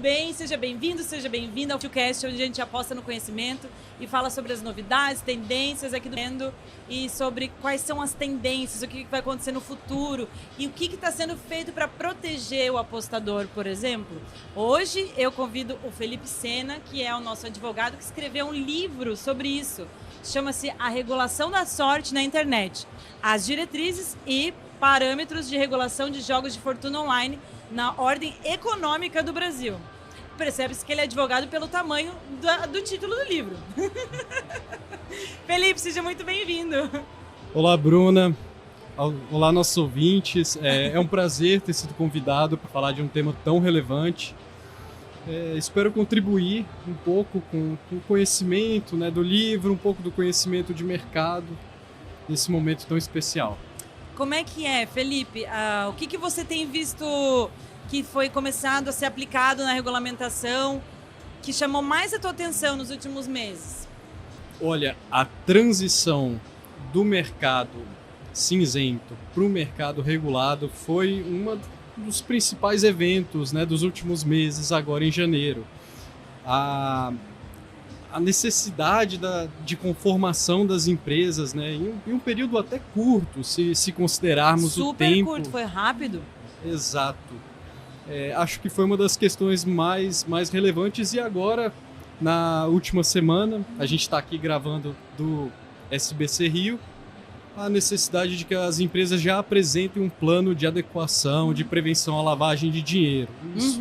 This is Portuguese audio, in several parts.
bem? Seja bem-vindo, seja bem-vinda ao FutuCast, onde a gente aposta no conhecimento e fala sobre as novidades, tendências aqui do mundo e sobre quais são as tendências, o que vai acontecer no futuro e o que está sendo feito para proteger o apostador, por exemplo. Hoje eu convido o Felipe Sena, que é o nosso advogado, que escreveu um livro sobre isso. Chama-se A Regulação da Sorte na Internet, as diretrizes e parâmetros de regulação de jogos de fortuna online na ordem econômica do Brasil. Percebe-se que ele é advogado pelo tamanho do título do livro. Felipe, seja muito bem-vindo. Olá, Bruna. Olá, nossos ouvintes. É um prazer ter sido convidado para falar de um tema tão relevante. Espero contribuir um pouco com o conhecimento, né, do livro, um pouco do conhecimento de mercado nesse momento tão especial. Como é que é, Felipe? O que você tem visto que foi começado a ser aplicado na regulamentação, que chamou mais a tua atenção nos últimos meses? Olha, a transição do mercado cinzento para o mercado regulado foi um dos principais eventos, né, dos últimos meses, agora em janeiro. A necessidade de conformação das empresas, né, em um período até curto, se considerarmos o tempo. Super curto, foi rápido. Exato. Acho que foi uma das questões mais relevantes. E agora, na última semana, a gente está aqui gravando do SBC Rio, a necessidade de que as empresas já apresentem um plano de adequação, de prevenção à lavagem de dinheiro. Isso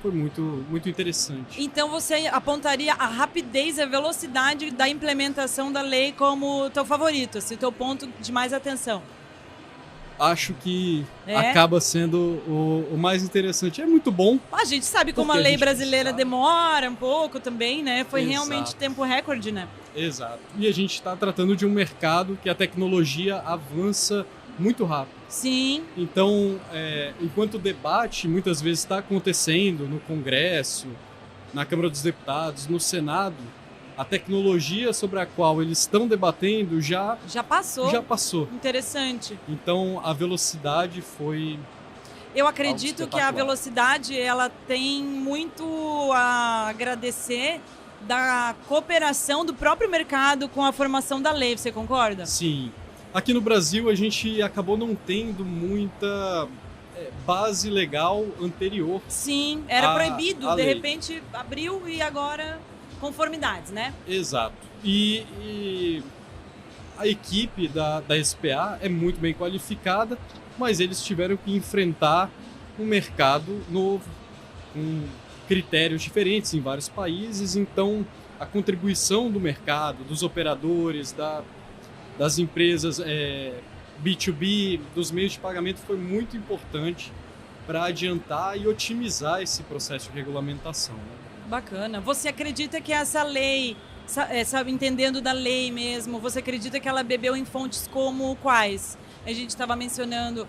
foi muito interessante. Então você apontaria a rapidez e a velocidade da implementação da lei como teu favorito, assim, teu ponto de mais atenção. Acho que acaba sendo o mais interessante. É muito bom. A gente sabe como a lei brasileira demora um pouco também, né? Foi realmente tempo recorde, né? Exato. E a gente está tratando de um mercado que a tecnologia avança muito rápido. Sim. Então, enquanto o debate muitas vezes está acontecendo no Congresso, na Câmara dos Deputados, no Senado, a tecnologia sobre a qual eles estão debatendo já passou. Interessante. Então, a velocidade foi... Eu acredito que a velocidade ela tem muito a agradecer da cooperação do próprio mercado com a formação da lei, você concorda? Sim. Aqui no Brasil a gente acabou não tendo muita base legal anterior. Sim, era proibido, de repente abriu e agora conformidades, né? Exato. E a equipe da SPA é muito bem qualificada, mas eles tiveram que enfrentar um mercado novo, com critérios diferentes em vários países. Então a contribuição do mercado, dos operadores, das empresas B2B, dos meios de pagamento foi muito importante para adiantar e otimizar esse processo de regulamentação. Bacana. Você acredita que essa lei, entendendo da lei mesmo, você acredita que ela bebeu em fontes como quais? A gente estava mencionando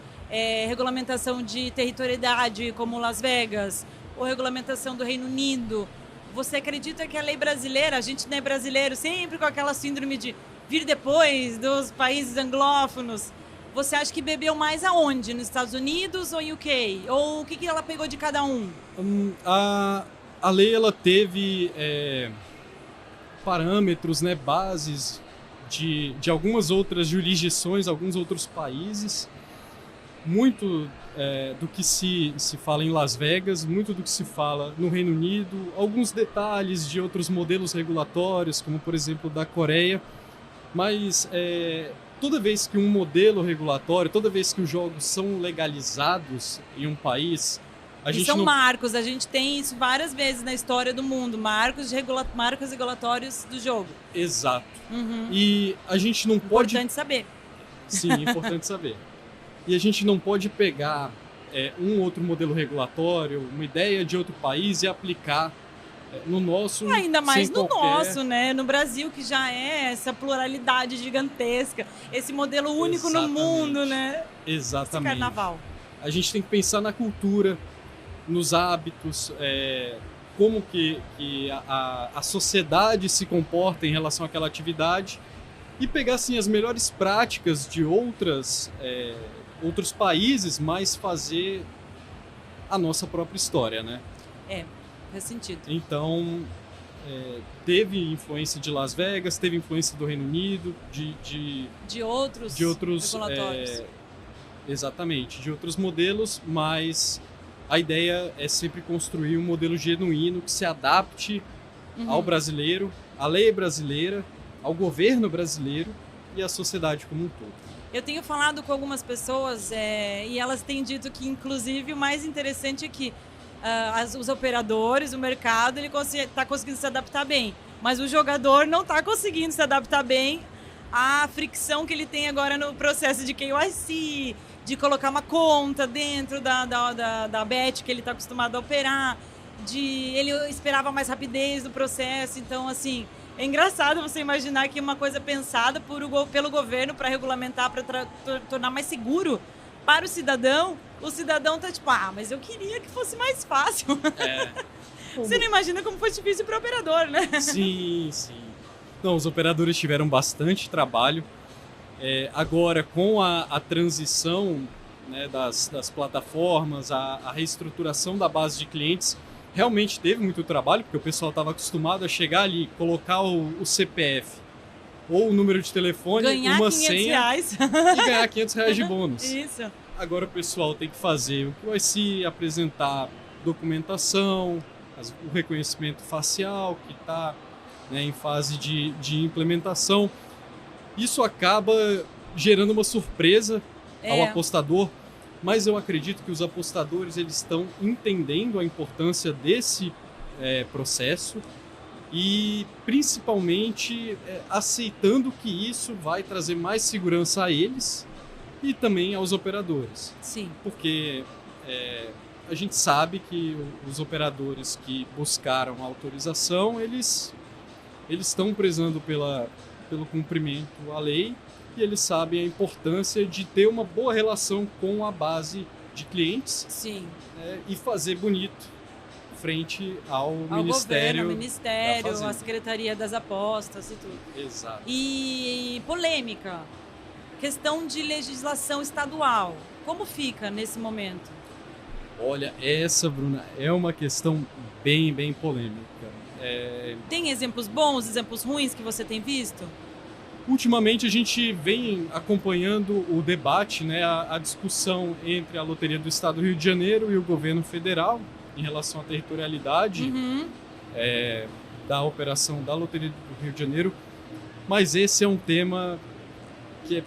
regulamentação de territorialidade, como Las Vegas, ou regulamentação do Reino Unido. Você acredita que a lei brasileira, a gente não é brasileiro, sempre com aquela síndrome de vir depois dos países anglófonos, você acha que bebeu mais aonde? Nos Estados Unidos ou UK? Ou o que ela pegou de cada um? A lei ela teve parâmetros, né, bases de algumas outras jurisdições, alguns outros países. Muito do que se fala em Las Vegas, muito do que se fala no Reino Unido, alguns detalhes de outros modelos regulatórios, como por exemplo da Coreia. Mas toda vez que um modelo regulatório, toda vez que os jogos são legalizados em um país, marcos, a gente tem isso várias vezes na história do mundo, marcos regulatórios do jogo. Exato. E a gente não pode... Importante saber. Sim, importante saber. E a gente não pode pegar um outro modelo regulatório, uma ideia de outro país e aplicar no nosso... Ainda mais no nosso, né? No Brasil, que já é essa pluralidade gigantesca, esse modelo único no mundo, né? Exatamente. Esse carnaval. A gente tem que pensar na cultura, nos hábitos, como que a sociedade se comporta em relação àquela atividade e pegar assim, as melhores práticas de outros países, mas fazer a nossa própria história, né? faz sentido. Então, teve influência de Las Vegas, teve influência do Reino Unido, De outros regulatórios. Exatamente, de outros modelos, mas a ideia é sempre construir um modelo genuíno que se adapte ao brasileiro, à lei brasileira, ao governo brasileiro e à sociedade como um todo. Eu tenho falado com algumas pessoas e elas têm dito que, inclusive, o mais interessante é que os operadores, o mercado, ele está conseguindo se adaptar bem, mas o jogador não está conseguindo se adaptar bem à fricção que ele tem agora no processo de KYC, de colocar uma conta dentro da bet que ele está acostumado a operar, ele esperava mais rapidez do processo. Então, assim, é engraçado você imaginar que uma coisa pensada pelo governo para regulamentar, para tornar mais seguro para o cidadão tá tipo, mas eu queria que fosse mais fácil. Você não imagina como foi difícil para o operador, né? Sim. Não, os operadores tiveram bastante trabalho. Agora, com a transição, né, das plataformas, a reestruturação da base de clientes, realmente teve muito trabalho, porque o pessoal estava acostumado a chegar ali, colocar o CPF ou o número de telefone, ganhar uma R$500 senha e ganhar R$500 de bônus. Isso. Agora o pessoal tem que fazer o que vai se apresentar documentação, o reconhecimento facial, que está, né, em fase de implementação. Isso acaba gerando uma surpresa ao apostador, mas eu acredito que os apostadores eles estão entendendo a importância desse processo e principalmente aceitando que isso vai trazer mais segurança a eles e também aos operadores. Sim. Porque a gente sabe que os operadores que buscaram a autorização, eles estão prezando pelo cumprimento à lei e eles sabem a importância de ter uma boa relação com a base de clientes. Sim. E fazer bonito frente ao Ministério, governo, à Secretaria das Apostas e tudo. Exato. E polêmica, questão de legislação estadual, como fica nesse momento? Olha, essa, Bruna, é uma questão bem polêmica. Tem exemplos bons, exemplos ruins que você tem visto? Ultimamente a gente vem acompanhando o debate, né, a discussão entre a Loteria do Estado do Rio de Janeiro e o governo federal em relação à territorialidade da operação da Loteria do Rio de Janeiro, mas esse é um tema que é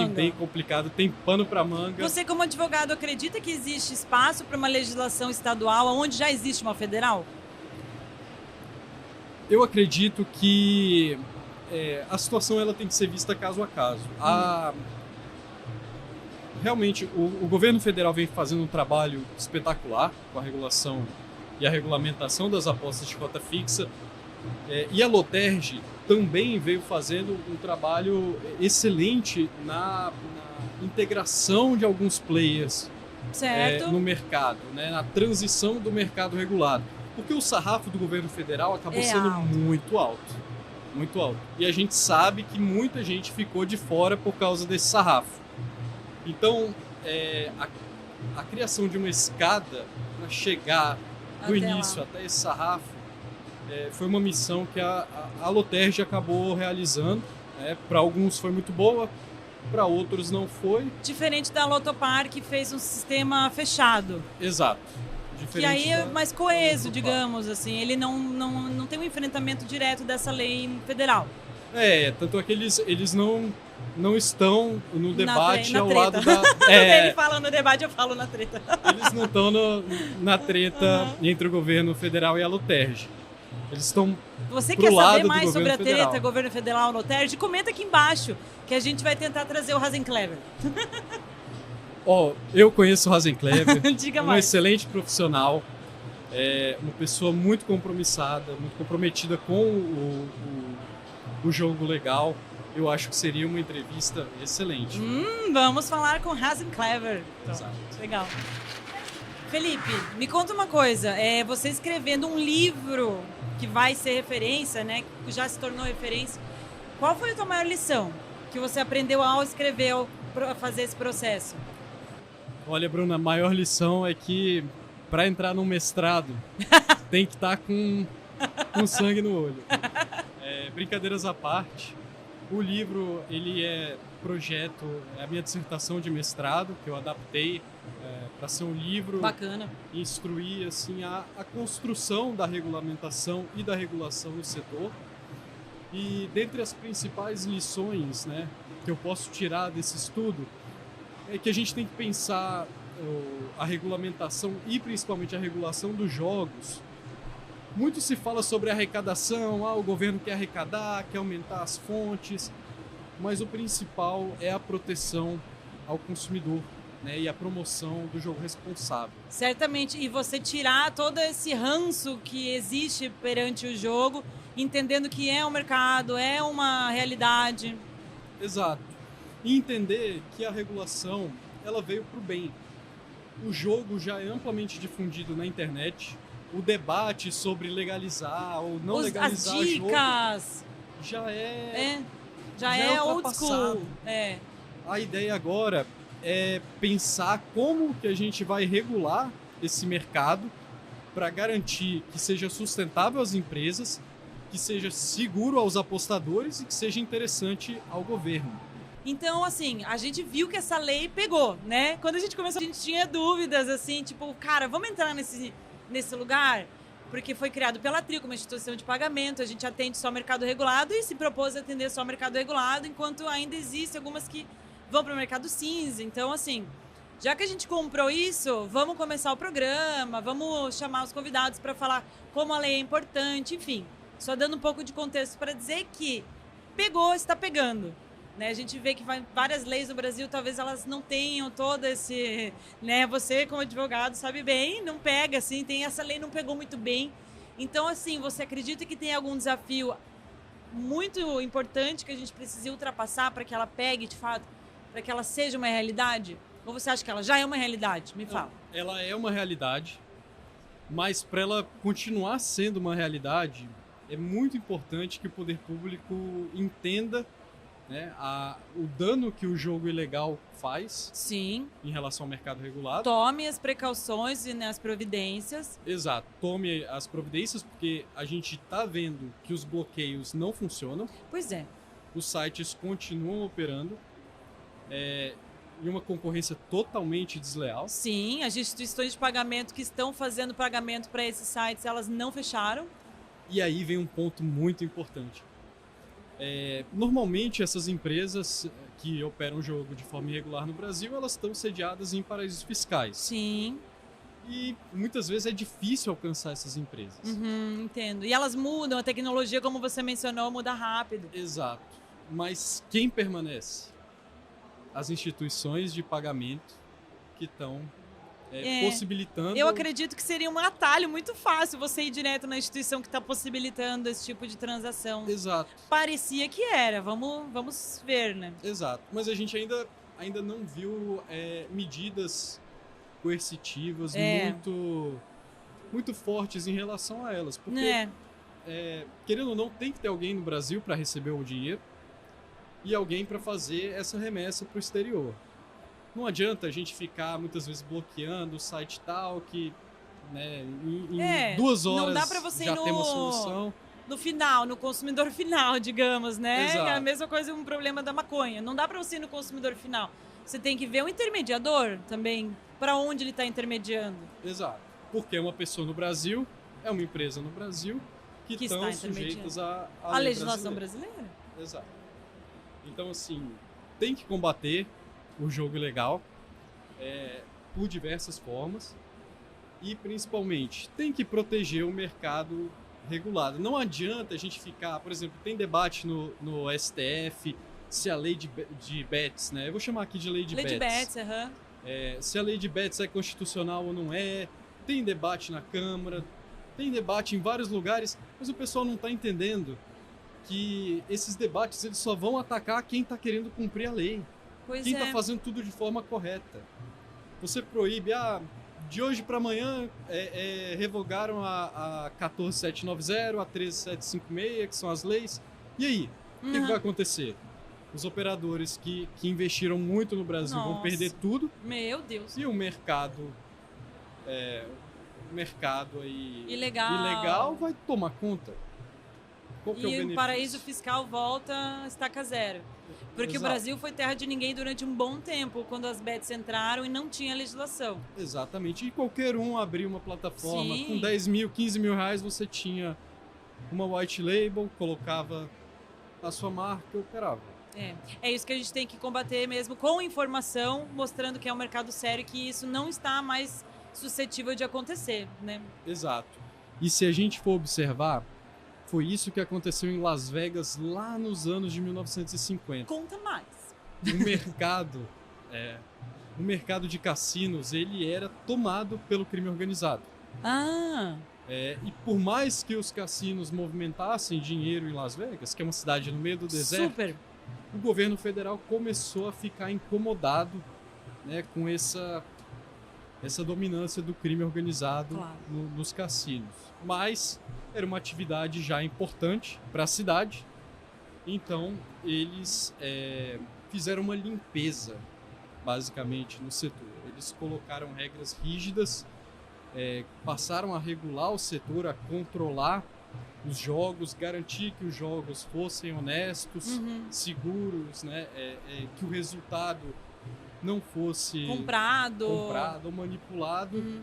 bem complicado, tem pano para manga. Você, como advogado, acredita que existe espaço para uma legislação estadual onde já existe uma federal? Eu acredito que a situação ela tem que ser vista caso a caso. Realmente, o governo federal vem fazendo um trabalho espetacular com a regulação e a regulamentação das apostas de cota fixa. E a Loterj também veio fazendo um trabalho excelente na integração de alguns players no mercado, né, na transição do mercado regulado. Porque o sarrafo do governo federal acabou sendo muito alto. Muito alto. E a gente sabe que muita gente ficou de fora por causa desse sarrafo. Então, a criação de uma escada para chegar do início até esse sarrafo foi uma missão que a Loterj acabou realizando. Para alguns foi muito boa, para outros não foi. Diferente da Lotopar, que fez um sistema fechado. Exato. Que aí é mais coeso, digamos assim. Ele não tem um enfrentamento direto dessa lei federal. Tanto é que eles não estão no debate na ao treta. lado da... Ele fala no debate, eu falo na treta. Eles não estão na treta entre o governo federal e a Loterj. Eles estão Você pro quer lado saber do mais sobre a governo federal. treta governo federal Loterj? Comenta aqui embaixo, que a gente vai tentar trazer o Rasenclever. Eu conheço o Rasenclever, Diga um mais. excelente profissional, uma pessoa muito compromissada, muito comprometida com o jogo legal. Eu acho que seria uma entrevista excelente. Vamos falar com Rasenclever. Exato. Legal. Felipe, me conta uma coisa. Você escrevendo um livro que vai ser referência, né? Que já se tornou referência. Qual foi a tua maior lição que você aprendeu ao escrever, ao fazer esse processo? Olha, Bruna, a maior lição é que para entrar num mestrado tem que estar com sangue no olho. Brincadeiras à parte, o livro, ele é a minha dissertação de mestrado, que eu adaptei para ser um livro. Bacana. Instruir assim, a construção da regulamentação e da regulação no setor. E dentre as principais lições, né, que eu posso tirar desse estudo, é que a gente tem que pensar a regulamentação e principalmente a regulação dos jogos. Muito se fala sobre arrecadação, o governo quer arrecadar, quer aumentar as fontes, mas o principal é a proteção ao consumidor, né, e a promoção do jogo responsável. Certamente, e você tirar todo esse ranço que existe perante o jogo, entendendo que é um mercado, é uma realidade. Exato. E entender que a regulação, ela veio para o bem. O jogo já é amplamente difundido na internet. O debate sobre legalizar ou não legalizar as dicas jogo já é old ultrapassado. school. A ideia agora é pensar como que a gente vai regular esse mercado para garantir que seja sustentável às empresas, que seja seguro aos apostadores e que seja interessante ao governo. Então, assim, a gente viu que essa lei pegou, né? Quando a gente começou, a gente tinha dúvidas, assim, tipo, cara, vamos entrar nesse lugar? Porque foi criado pela TRI como instituição de pagamento, a gente atende só mercado regulado e se propôs a atender só mercado regulado, enquanto ainda existem algumas que vão para o mercado cinza. Então, assim, já que a gente comprou isso, vamos começar o programa, vamos chamar os convidados para falar como a lei é importante, enfim. Só dando um pouco de contexto para dizer que pegou, está pegando. Né? A gente vê que várias leis no Brasil, talvez elas não tenham todo esse... Né? Você, como advogado, sabe bem, não pega, assim, essa lei não pegou muito bem. Então, assim, você acredita que tem algum desafio muito importante que a gente precisa ultrapassar para que ela pegue, de fato, para que ela seja uma realidade? Ou você acha que ela já é uma realidade? Me fala. Ela é uma realidade, mas para ela continuar sendo uma realidade, é muito importante que o poder público entenda, né, o dano que o jogo ilegal faz. Sim. Em relação ao mercado regulado. Tome as precauções e as providências. Exato, tome as providências, porque a gente está vendo que os bloqueios não funcionam. Pois é. Os sites continuam operando em uma concorrência totalmente desleal. Sim, as instituições de pagamento que estão fazendo pagamento para esses sites, elas não fecharam. E aí vem um ponto muito importante. Normalmente essas empresas que operam o jogo de forma irregular no Brasil, elas estão sediadas em paraísos fiscais. Sim. E muitas vezes é difícil alcançar essas empresas. Entendo. E elas mudam, a tecnologia, como você mencionou, muda rápido. Exato. Mas quem permanece? As instituições de pagamento que estão possibilitando... Eu acredito que seria um atalho muito fácil você ir direto na instituição que está possibilitando esse tipo de transação. Exato. Parecia que era, vamos ver, né? Exato, mas a gente ainda não viu medidas coercitivas muito fortes em relação a elas. Porque, querendo ou não, tem que ter alguém no Brasil para receber o dinheiro e alguém para fazer essa remessa para o exterior. Não adianta a gente ficar muitas vezes bloqueando o site tal que, né, em 2 horas não dá pra você já ir tem uma solução. No final, no consumidor final, digamos, né? Exato. É a mesma coisa, um problema da maconha. Não dá pra você ir no consumidor final. Você tem que ver um intermediador também, para onde ele está intermediando. Exato. Porque é uma pessoa no Brasil, é uma empresa no Brasil que estão sujeitas à legislação brasileira. Exato. Então, assim, tem que combater o jogo ilegal por diversas formas e, principalmente, tem que proteger o mercado regulado. Não adianta a gente ficar... Por exemplo, tem debate no STF se a lei de bets, né? Eu vou chamar aqui de lei de bets. Lei de bets, aham. Se a lei de bets é constitucional ou não é. Tem debate na Câmara, tem debate em vários lugares, mas o pessoal não está entendendo que esses debates eles só vão atacar quem está querendo cumprir a lei. Quem está fazendo tudo de forma correta. Você proíbe, de hoje para amanhã revogaram a 14790, a 13756, que são as leis. E aí? O que vai acontecer? Os operadores que investiram muito no Brasil vão perder tudo. Meu Deus. E o mercado mercado aí Ilegal vai tomar conta. Qual que é o E o benefício? paraíso fiscal volta a estaca zero. Porque Exato. o Brasil foi terra de ninguém durante um bom tempo, quando as bets entraram e não tinha legislação. Exatamente. E qualquer um abrir uma plataforma Sim. com 10 mil, 15 mil reais, você tinha uma white label, colocava a sua marca e operava. É isso que a gente tem que combater mesmo, com informação, mostrando que é um mercado sério e que isso não está mais suscetível de acontecer, né? Exato. E se a gente for observar, foi isso que aconteceu em Las Vegas lá nos anos de 1950. Conta mais. O mercado de cassinos, ele era tomado pelo crime organizado. Ah, E por mais que os cassinos movimentassem dinheiro em Las Vegas, que é uma cidade no meio do deserto, super. o governo federal começou a ficar incomodado, né, com essa dominância do crime organizado Claro. nos cassinos. Mas era uma atividade já importante para a cidade, então eles fizeram uma limpeza, basicamente, no setor. Eles colocaram regras rígidas, passaram a regular o setor, a controlar os jogos, garantir que os jogos fossem honestos, seguros, né, que o resultado não fosse Comprado ou manipulado.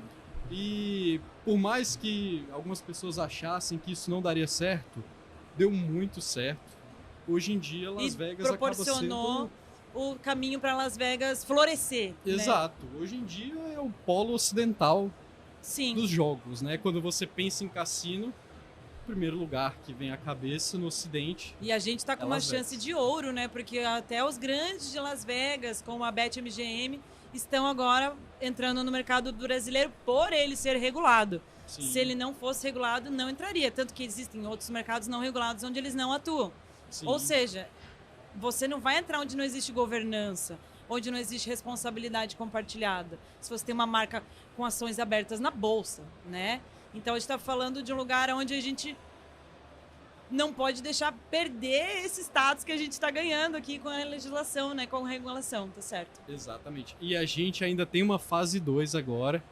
E por mais que algumas pessoas achassem que isso não daria certo, deu muito certo. Hoje em dia, Las Vegas acaba proporcionou sendo... o caminho para Las Vegas florescer. Exato. Né? Hoje em dia é o polo ocidental Sim. dos jogos, né? Quando você pensa em cassino, o primeiro lugar que vem à cabeça no ocidente... E a gente tá com uma Las chance Vegas. de ouro, né? Porque até os grandes de Las Vegas, como a BetMGM, estão agora entrando no mercado brasileiro por ele ser regulado. Sim. Se ele não fosse regulado, não entraria. Tanto que existem outros mercados não regulados onde eles não atuam. Sim. Ou seja, você não vai entrar onde não existe governança, onde não existe responsabilidade compartilhada. Se você tem uma marca com ações abertas na bolsa, né? Então a gente está falando de um lugar onde a gente não pode deixar perder esse status que a gente está ganhando aqui com a legislação, né? Com a regulação, tá certo? Exatamente. E a gente ainda tem uma fase 2 agora,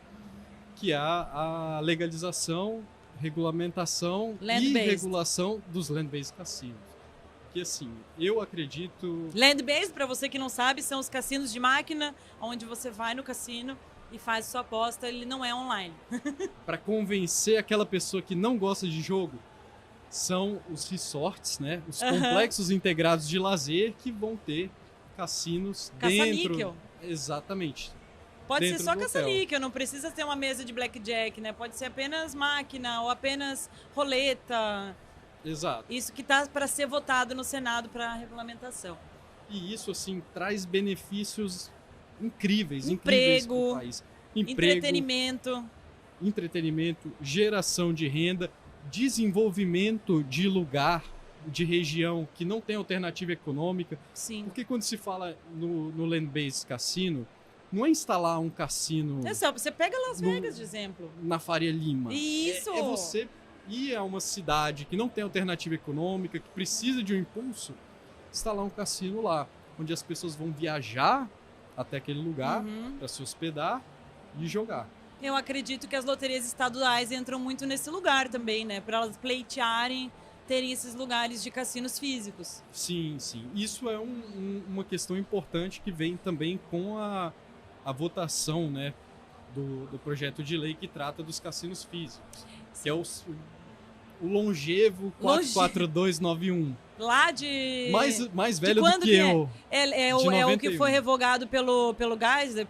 que é a legalização, regulamentação e Land-based. regulação dos land-based cassinos. Que assim, eu acredito... Land-based, para você que não sabe, são os cassinos de máquina, onde você vai no cassino e faz sua aposta, ele não é online. Para convencer aquela pessoa que não gosta de jogo, são os resorts, né? Os complexos integrados de lazer que vão ter cassinos Caça-níquel. dentro... Exatamente. Pode ser Dentro só do caça-níquel, não precisa ter uma mesa de blackjack, né? Pode ser apenas máquina ou apenas roleta. Exato. Isso que tá para ser votado no Senado para regulamentação. E isso, assim, traz benefícios incríveis Emprego, para o país. Emprego, entretenimento, geração de renda, desenvolvimento de lugar, de região que não tem alternativa econômica. Sim. Porque quando se fala no land-based cassino, não é instalar um cassino É só, você pega Las Vegas de exemplo. na Faria Lima. Isso! É você ir a uma cidade que não tem alternativa econômica, que precisa de um impulso, instalar um cassino lá, onde as pessoas vão viajar até aquele lugar para se hospedar e jogar. Eu acredito que as loterias estaduais entram muito nesse lugar também, né? Para elas pleitearem, terem esses lugares de cassinos físicos. Sim, sim. Isso é uma questão importante que vem também com a votação, né, do projeto de lei que trata dos cassinos físicos, que é o longevo 44291. Lá de... Mais velho quando do que que eu. É De o que 91. foi revogado pelo Geisel?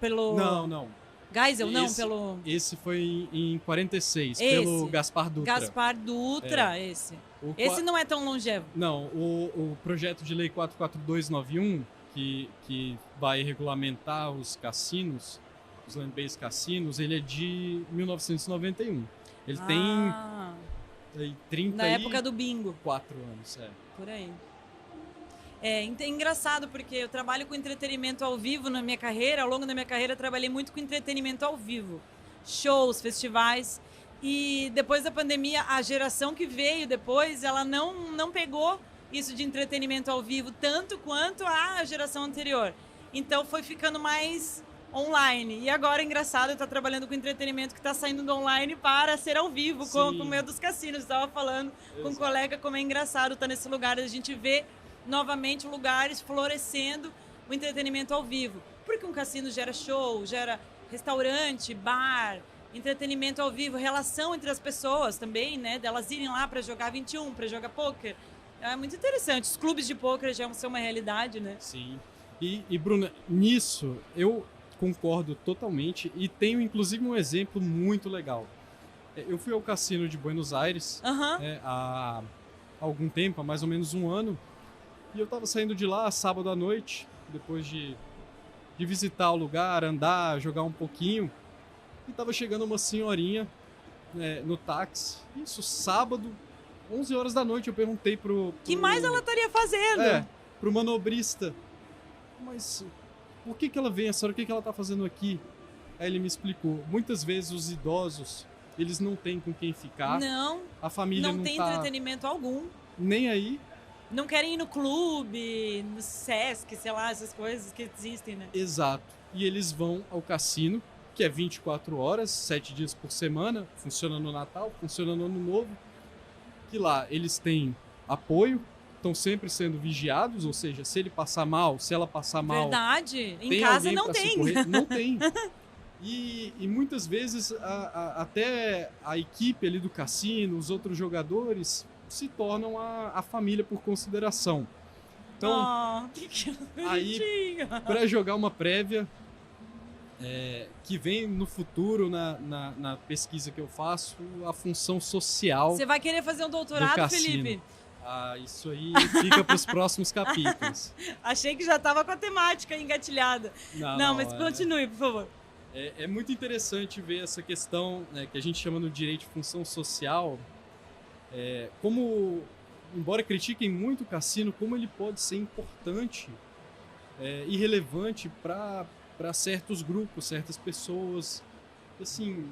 Não. Geisel, não, Esse- pelo... Esse foi em 46, Esse. pelo Gaspar Dutra. Gaspar Dutra, esse. O Esse qua- não é tão longevo. Não, o projeto de lei 44291, que vai regulamentar os cassinos, os land-based cassinos, ele é de 1991. Ele tem aí, 34 Na época do bingo, anos. por aí. É engraçado porque eu trabalho com entretenimento ao vivo na minha carreira. Ao longo da minha carreira, eu trabalhei muito com entretenimento ao vivo. Shows, festivais. E depois da pandemia, a geração que veio depois, ela não pegou isso de entretenimento ao vivo tanto quanto a geração anterior. Então foi ficando mais online. E agora, engraçado, está trabalhando com entretenimento que está saindo do online para ser ao vivo, com o meio dos cassinos. Estava falando com um colega como é engraçado estar nesse lugar. A gente vê novamente lugares florescendo o entretenimento ao vivo. Porque um cassino gera show, gera restaurante, bar, entretenimento ao vivo, relação entre as pessoas também, né? Delas irem lá para jogar 21, para jogar pôquer. É muito interessante. Os clubes de pôquer já são uma realidade, né? Sim. E Bruna, nisso eu concordo totalmente e tenho inclusive um exemplo muito legal. Eu fui ao cassino de Buenos Aires há algum tempo, há mais ou menos um ano, e eu estava saindo de lá sábado à noite, depois de visitar o lugar, andar, jogar um pouquinho, e estava chegando uma senhorinha no táxi. Isso, sábado, 11 horas da noite, eu perguntei pro que mais ela estaria fazendo? Pro manobrista. Mas por que ela vem essa hora? O que ela tá fazendo aqui? Aí ele me explicou. Muitas vezes os idosos, eles não têm com quem ficar. Não. A família não tem tá entretenimento algum. Nem aí. Não querem ir no clube, no Sesc, sei lá, essas coisas que existem, né? Exato. E eles vão ao cassino, que é 24 horas, 7 dias por semana, funciona no Natal, funciona no Ano Novo, que lá eles têm apoio, estão sempre sendo vigiados, ou seja, se ele passar mal, se ela passar mal... Verdade, em casa não tem. Não tem. E muitas vezes até a equipe ali do cassino, os outros jogadores, se tornam a família por consideração. Então, aí, para jogar uma prévia, que vem no futuro, na pesquisa que eu faço, a função social. Você vai querer fazer um doutorado, Felipe? Isso aí fica para os próximos capítulos. Achei que já estava com a temática engatilhada. Não, mas continue, por favor. É muito interessante ver essa questão, né, que a gente chama no direito de função social, como, embora critiquem muito o cassino, como ele pode ser importante e relevante para certos grupos, certas pessoas. Assim,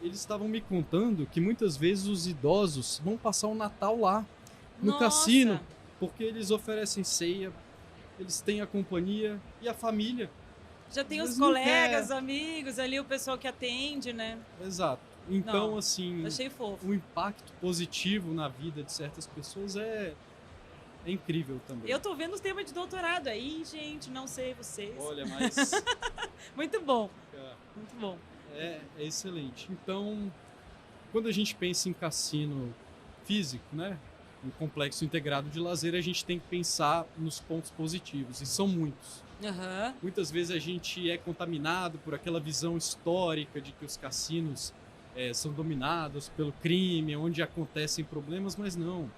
eles estavam me contando que muitas vezes os idosos vão passar o Natal lá, no cassino, porque eles oferecem ceia, eles têm a companhia e a família. Já tem os colegas, amigos ali, o pessoal que atende, né? Exato. Então, assim, achei fofo. O impacto positivo na vida de certas pessoas é incrível também. Eu tô vendo os temas de doutorado aí, gente, não sei vocês. Olha, mas... Muito bom. Muito bom. É excelente. Então, quando a gente pensa em cassino físico, né? Um complexo integrado de lazer, a gente tem que pensar nos pontos positivos, e são muitos. Muitas vezes a gente é contaminado por aquela visão histórica de que os cassinos são dominados pelo crime, onde acontecem problemas, mas não.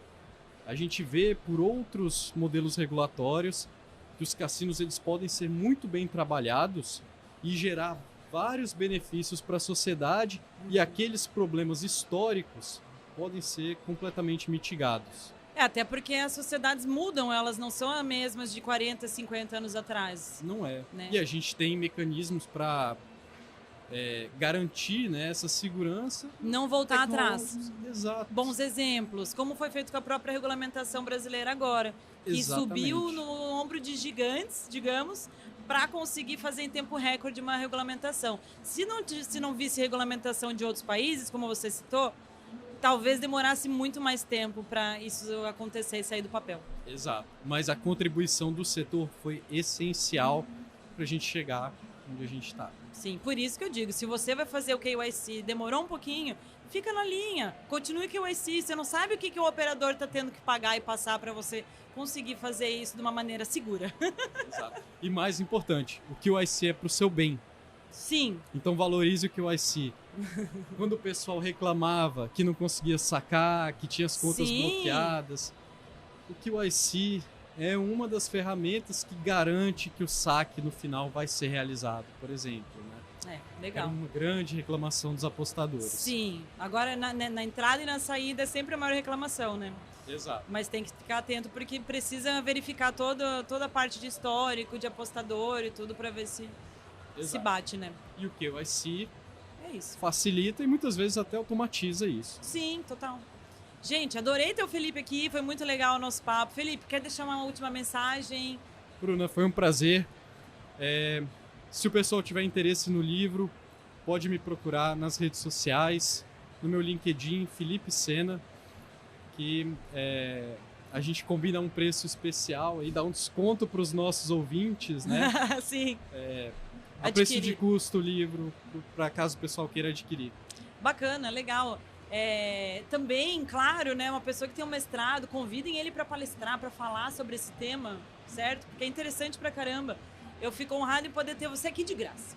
A gente vê por outros modelos regulatórios que os cassinos eles podem ser muito bem trabalhados e gerar vários benefícios para a sociedade, e aqueles problemas históricos podem ser completamente mitigados. Até porque as sociedades mudam, elas não são as mesmas de 40, 50 anos atrás. Não é. Né? E a gente tem mecanismos para garantir, né, essa segurança. Não voltar atrás. Exato. Bons exemplos, como foi feito com a própria regulamentação brasileira agora, que subiu no ombro de gigantes, digamos, para conseguir fazer em tempo recorde uma regulamentação. Se não visse regulamentação de outros países, como você citou, talvez demorasse muito mais tempo para isso acontecer e sair do papel. Exato. Mas a contribuição do setor foi essencial para a gente chegar onde a gente está. Sim, por isso que eu digo, se você vai fazer o KYC, demorou um pouquinho, fica na linha, continue o KYC, você não sabe o que o operador está tendo que pagar e passar para você conseguir fazer isso de uma maneira segura. Exato. E mais importante, o KYC é para o seu bem. Sim. Então valorize o KYC. Quando o pessoal reclamava que não conseguia sacar, que tinha as contas bloqueadas, o KYC é uma das ferramentas que garante que o saque no final vai ser realizado, por exemplo. Né? Legal. É uma grande reclamação dos apostadores. Sim, agora na entrada e na saída é sempre a maior reclamação, né? Exato. Mas tem que ficar atento porque precisa verificar toda a parte de histórico, de apostador e tudo para ver se bate, né? E o KYC isso. Facilita e muitas vezes até automatiza isso. Sim, total. Gente, adorei ter o Felipe aqui, foi muito legal o nosso papo. Felipe, quer deixar uma última mensagem? Bruna, foi um prazer. Se o pessoal tiver interesse no livro, pode me procurar nas redes sociais, no meu LinkedIn, Felipe Sena, que a gente combina um preço especial e dá um desconto para os nossos ouvintes, né? Sim. A preço de custo o livro, para caso o pessoal queira adquirir. Bacana, legal. Também, claro, né, uma pessoa que tem um mestrado, convidem ele para palestrar, para falar sobre esse tema, certo? Porque é interessante pra caramba. Eu fico honrado em poder ter você aqui de graça.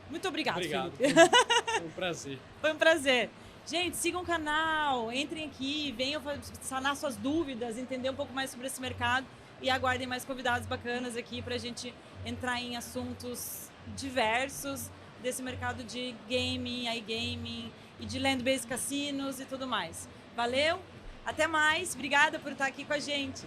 Muito obrigado, Obrigado. Felipe. Foi um prazer. Foi um prazer. Gente, sigam o canal, entrem aqui, venham sanar suas dúvidas, entender um pouco mais sobre esse mercado e aguardem mais convidados bacanas aqui pra gente entrar em assuntos diversos desse mercado de gaming, iGaming e de land-based cassinos e tudo mais. Valeu, até mais, obrigada por estar aqui com a gente.